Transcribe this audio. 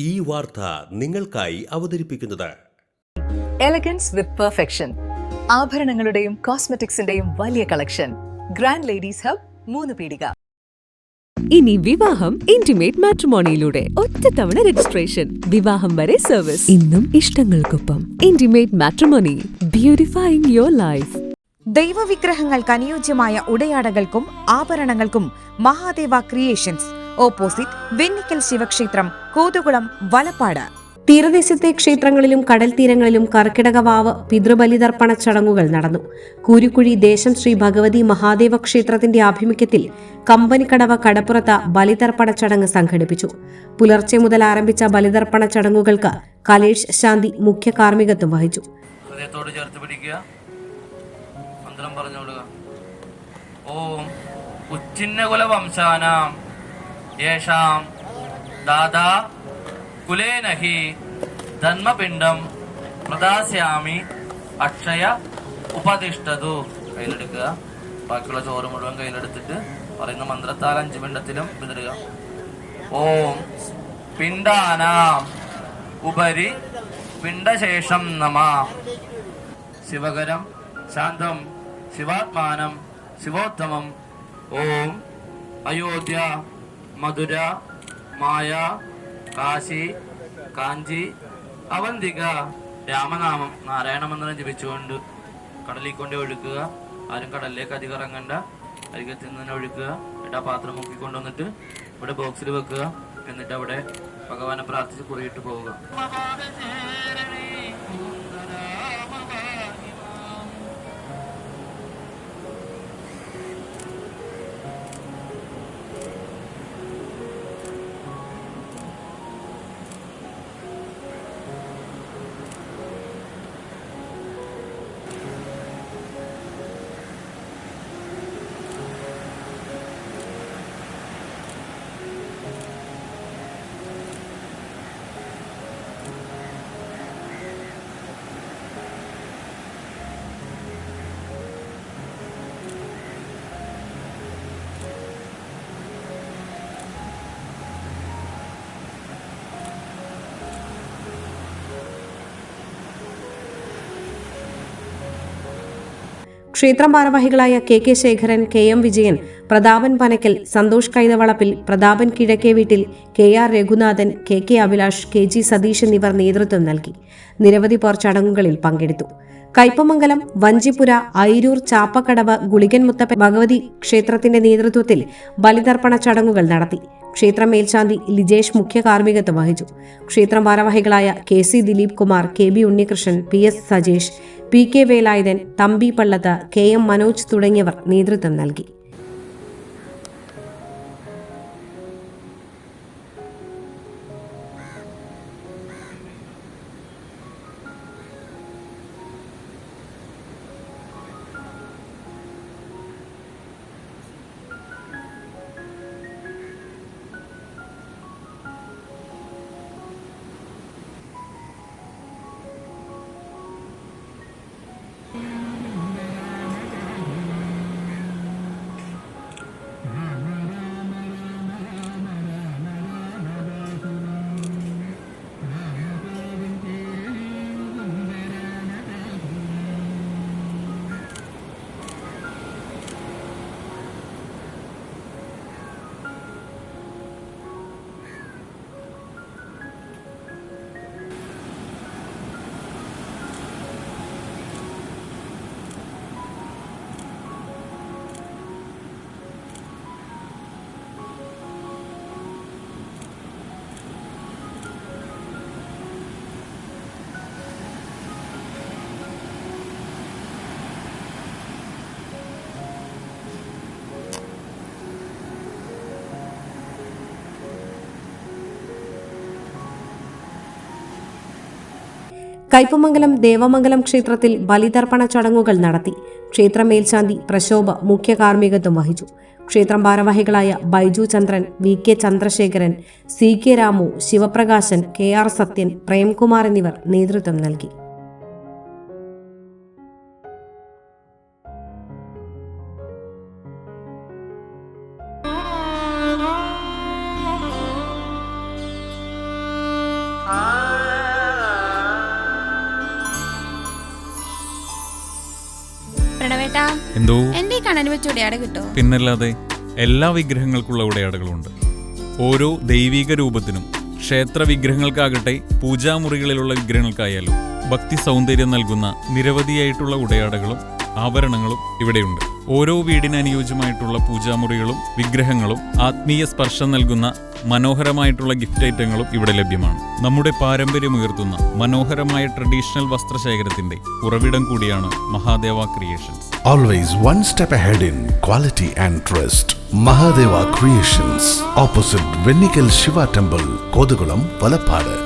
ഈ വാർത്ത നിങ്ങൾക്കായി അവതരിപ്പിക്കുന്നത് എലഗൻസ് വിത്ത് പെർഫെക്ഷൻ, ആഭരണങ്ങളുടെയും കോസ്മെറ്റിക്സിന്റെയും വലിയ കളക്ഷൻ. ഗ്രാൻഡ് ലേഡീസ് ഹബ്, 3 പീടിക. ഇനി വിവാഹം ഇന്റിമേറ്റ് മാട്രിമോണിയിലൂടെ ഒറ്റത്തവണ രജിസ്ട്രേഷൻ, വിവാഹം വരെ സർവീസ്. ഇന്നും ഇഷ്ടങ്ങൾക്കൊപ്പം ഇന്റിമേറ്റ് മാട്രിമോണി, ബ്യൂട്ടിഫൈയിങ് യുവർ ലൈഫ്. ദൈവവിഗ്രഹങ്ങൾക്ക് അനുയോജ്യമായ ഉടയാടകൾക്കും ആഭരണങ്ങൾക്കും മഹാദേവ ക്രിയേഷൻസ്, ഓപ്പോസിറ്റ് വെണ്ണിക്കൽ ശിവക്ഷേത്രം, കോതുകുളം, വലപ്പാട്. തീരദേശത്തെ ക്ഷേത്രങ്ങളിലും കടൽ തീരങ്ങളിലും കർക്കിടകവാവ് പിതൃബലിതർപ്പണ ചടങ്ങുകൾ നടന്നു. കൂരിക്കുഴി ദേശം ശ്രീ ഭഗവതി മഹാദേവ ക്ഷേത്രത്തിന്റെ ആഭിമുഖ്യത്തിൽ കമ്പനിക്കടവ് കടപ്പുറത്ത് ബലിതർപ്പണ ചടങ്ങ് സംഘടിപ്പിച്ചു. പുലർച്ചെ മുതൽ ആരംഭിച്ച ബലിതർപ്പണ ചടങ്ങുകൾക്ക് കലേഷ് ശാന്തി മുഖ്യ കാർമ്മികത്വം വഹിച്ചു. ഓം ഉച്ചിന്നകുല വംശാനാം യേഷാം ദാദാ കുലേനഹി ധർമ്മപിണ്ഡം പ്രദാസ്യാമി അക്ഷയ ഉപതിഷ്ഠതു. കയ്യിലെടുക്കുക. ബാക്കിയുള്ള ചോറ് മുഴുവൻ കയ്യിലെടുത്തിട്ട് പറയുന്ന മന്ത്രത്താൽ 5 പിണ്ഡത്തിലും വിതറുക. ഓം പിണ്ഡാനാം ഉപരി പിണ്ഡശേഷം നമ. ശിവകരം ശാന്തം ശിവാത്മാനം ശിവോത്തമം. ഓം അയോധ്യ മധുര മായ കാശി കാഞ്ചി അവന്തിക രാമനാമം നാരായണ മന്ത്രം ജപിച്ചുകൊണ്ട് കടലിൽ കൊണ്ട് ഒഴുക്കുക. ആരും കടലിലേക്ക് അധികം ഇറങ്ങണ്ട. അരികത്തിൽ നിന്ന് തന്നെ ഒഴുക്കുക. എന്നിട്ട് ആ പാത്രം മുക്കിക്കൊണ്ടുവന്നിട്ട് ഇവിടെ ബോക്സിൽ വെക്കുക. എന്നിട്ട് അവിടെ ഭഗവാനെ പ്രാർത്ഥിച്ച് കുറിയിട്ട് പോവുക. ക്ഷേത്രം ഭാരവാഹികളായ കെ ശേഖരൻ, KM വിജയൻ, പ്രതാപൻ പനക്കൽ, സന്തോഷ് കൈതവളപ്പിൽ, പ്രതാപൻ കിഴക്കേ വീട്ടിൽ, KR Raghunathan, KK Abhilash, KG Satheesh എന്നിവർ നേതൃത്വം നൽകി. നിരവധി പേർ ചടങ്ങുകളിൽ പങ്കെടുത്തു. കയ്പമംഗലം, വഞ്ചിപ്പുര, അയിരൂർ, ചാപ്പക്കടവ്, ഗുളികൻ മുത്തപ്പൻ ഭഗവതി ക്ഷേത്രത്തിന്റെ നേതൃത്വത്തിൽ ബലിതർപ്പണ ചടങ്ങുകൾ നടത്തി. ക്ഷേത്രം മേൽശാന്തി ലിജേഷ് മുഖ്യ കാർമ്മികത്വം വഹിച്ചു. ക്ഷേത്രം ഭാരവാഹികളായ KC Dileep Kumar, KB Unnikrishnan, PS Sajesh, PK Velayudhan, Thampi Pallath, KM Manoj തുടങ്ങിയവർ നേതൃത്വം നൽകി. കയ്പമംഗലം ദേവമംഗലം ക്ഷേത്രത്തിൽ ബലിതർപ്പണ ചടങ്ങുകൾ നടത്തി. ക്ഷേത്രം മേൽശാന്തി പ്രശോഭ മുഖ്യ കാർമ്മികത്വം വഹിച്ചു. ക്ഷേത്രം ഭാരവാഹികളായ ബൈജു ചന്ദ്രൻ, VK Chandrasekharan, CK Ramu, Sivaprakashan, KR Sathyan, Premkumar എന്നിവർ നേതൃത്വം നൽകി. ചേട്ടാ, എന്തോ എന്റെ കണ്ണന് വെച്ച് ഉടയാട കിട്ടോ? പിന്നല്ലാതെ എല്ലാ വിഗ്രഹങ്ങൾക്കുള്ള ഉടയാടകളുണ്ട്. ഓരോ ദൈവിക രൂപത്തിനും ക്ഷേത്ര വിഗ്രഹങ്ങൾക്കാകട്ടെ പൂജാമുറികളിലുള്ള വിഗ്രഹങ്ങൾക്കായാലും ഭക്തി സൗന്ദര്യം നൽകുന്ന നിരവധിയായിട്ടുള്ള ഉടയാടകളും ആഭരണങ്ങളും ഇവിടെയുണ്ട്. ഓരോ വീടിന് അനുയോജ്യമായിട്ടുള്ള പൂജാമുറികളും വിഗ്രഹങ്ങളും ആത്മീയ സ്പർശം നൽകുന്ന മനോഹരമായിട്ടുള്ള ഗിഫ്റ്റ് ഐറ്റങ്ങളും ഇവിടെ ലഭ്യമാണ്. നമ്മുടെ പാരമ്പര്യമുയർത്തുന്ന മനോഹരമായ ട്രഡീഷണൽ വസ്ത്രശേഖരത്തിന്റെ ഉറവിടം കൂടിയാണ് Mahadeva creations. Always one step ahead in quality and trust. Mahadeva Creations, opposite Vennikal Shiva Temple, Kodugulam, Valapadu.